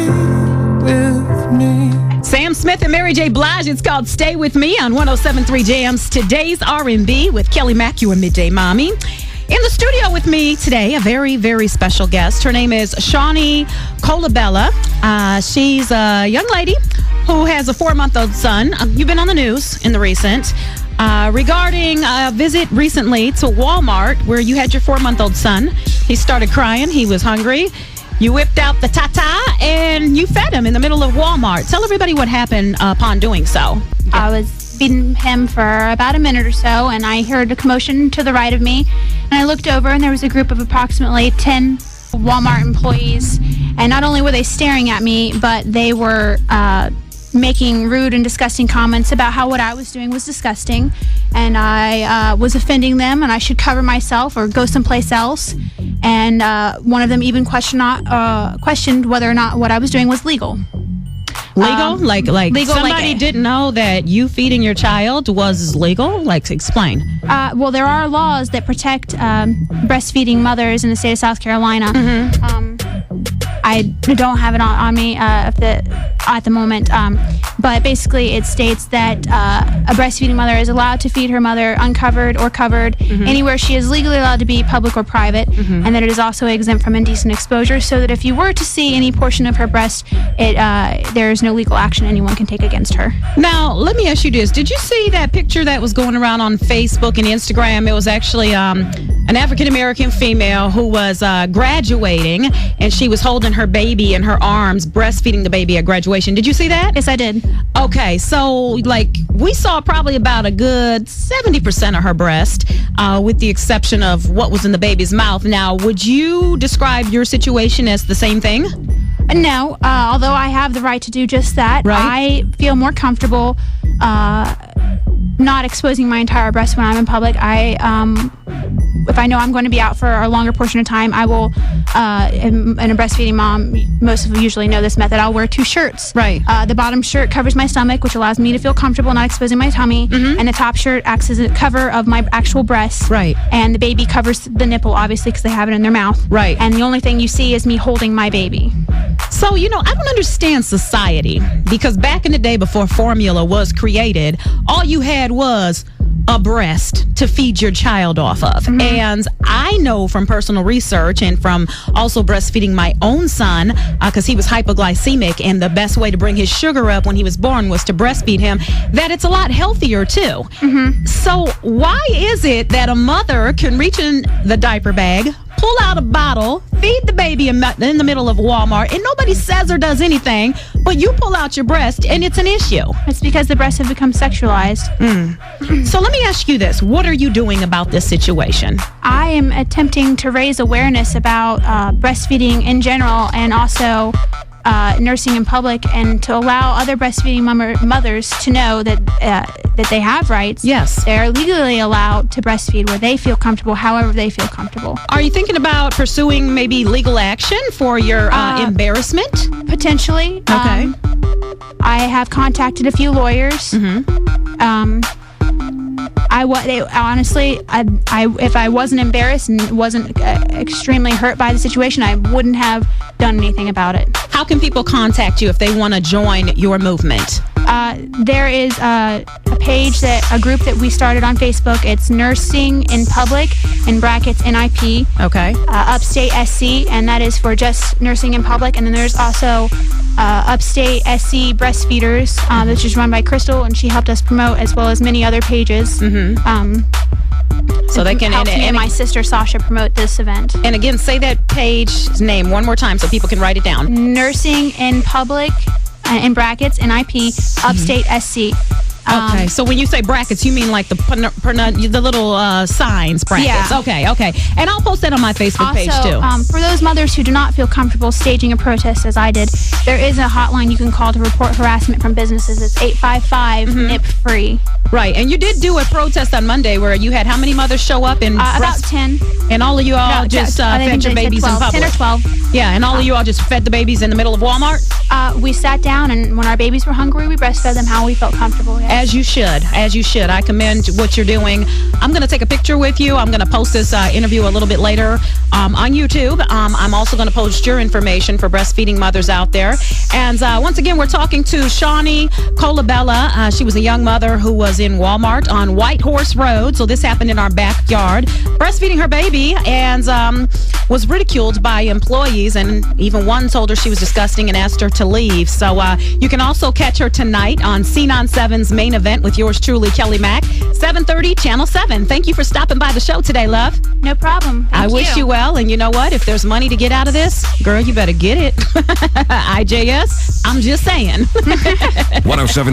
with me. Sam Smith and Mary J. Blige. It's called Stay With Me on 107.3 Jams. Today's R&B with Kelly Mack, your midday mommy. In the studio with me today, a very, very special guest. Her name is Shawnee Colabella. She's a young lady who has a 4-month-old son. You've been on the news in the recent regarding a visit recently to Wal-Mart where you had your 4-month-old son. He started crying. He was hungry. You whipped out the tata and you fed him in the middle of Walmart. Tell everybody what happened upon doing so. I was feeding him for about a minute or so, and I heard a commotion to the right of me. And I looked over, and there was a group of approximately 10 Walmart employees. And not only were they staring at me, but they were making rude and disgusting comments about how what I was doing was disgusting. And I was offending them, and I should cover myself or go someplace else. And one of them even questioned whether or not what I was doing was legal. Legal? Like legal, somebody didn't know that you feeding your child was legal? Like, explain. Well, there are laws that protect breastfeeding mothers in the state of South Carolina. I don't have it on me at the moment, but basically it states that a breastfeeding mother is allowed to feed her mother uncovered or covered anywhere she is legally allowed to be, public or private, and that it is also exempt from indecent exposure, so that if you were to see any portion of her breast, there is no legal action anyone can take against her. Now, let me ask you this. Did you see that picture that was going around on Facebook and Instagram? It was actually an African-American female who was graduating, and she was holding her baby in her arms, breastfeeding the baby at graduation. Did you see that? Yes, I did. Okay, so we saw probably about a good 70% of her breast, with the exception of what was in the baby's mouth. Now, would you describe your situation as the same thing? No, although I have the right to do just that. Right. I feel more comfortable not exposing my entire breast when I'm in public. If I know I'm going to be out for a longer portion of time, I will, and a breastfeeding mom, most of you usually know this method, I'll wear 2 shirts. Right. The bottom shirt covers my stomach, which allows me to feel comfortable not exposing my tummy, and the top shirt acts as a cover of my actual breasts. Right. And the baby covers the nipple, obviously, because they have it in their mouth. Right. And the only thing you see is me holding my baby. So, I don't understand society, because back in the day before formula was created, all you had was a breast to feed your child off of. And I know from personal research and from also breastfeeding my own son, because he was hypoglycemic, and the best way to bring his sugar up when he was born was to breastfeed him, that it's a lot healthier too. So why is it that a mother can reach in the diaper bag, pull out a bottle, feed the baby in the middle of Walmart, and nobody says or does anything, but you pull out your breast and it's an issue? It's because the breasts have become sexualized. So let me ask you this. What are you doing about this situation? I am attempting to raise awareness about breastfeeding in general, and also nursing in public, and to allow other breastfeeding mothers to know that they have rights. Yes. They're legally allowed to breastfeed where they feel comfortable, however they feel comfortable. Are you thinking about pursuing maybe legal action for your embarrassment? Potentially. Okay. I have contacted a few lawyers. Honestly, if I wasn't embarrassed and wasn't extremely hurt by the situation, I wouldn't have done anything about it. How can people contact you if they want to join your movement? There is a page, a group that we started on Facebook. It's Nursing in Public, in brackets NIP. Okay. Upstate SC, and that is for just nursing in public. And then there's also Upstate SC Breastfeeders, which is run by Crystal, and she helped us promote, as well as many other pages. So they can, and my sister Sasha promote this event. And again, say that page name one more time so people can write it down. Nursing in Public, in brackets NIP, Upstate SC. Okay, so when you say brackets, you mean like the little signs brackets. Yeah. Okay. And I'll post that on my Facebook page too. For those mothers who do not feel comfortable staging a protest as I did, there is a hotline you can call to report harassment from businesses. It's 855-NIP-FREE. Right, and you did do a protest on Monday where you had how many mothers show up? About 10. And all of you all just fed your babies in public? 10 or 12. Yeah, and all of you all just fed the babies in the middle of Walmart? We sat down, and when our babies were hungry, we breastfed them how we felt comfortable. Yeah. As you should. As you should. I commend what you're doing. I'm going to take a picture with you. I'm going to post this interview a little bit later on YouTube. I'm also going to post your information for breastfeeding mothers out there. And once again, we're talking to Shawnee Colabella. She was a young mother who was in Walmart on White Horse Road. So this happened in our backyard. Breastfeeding her baby and was ridiculed by employees. And even one told her she was disgusting and asked her to leave. So you can also catch her tonight on Scene on 7's main event with yours truly, Kelly Mack, 7:30, Channel 7. Thank you for stopping by the show today, love. No problem. I wish you well. And you know what? If there's money to get out of this, girl, you better get it. IJS, I'm just saying. 107.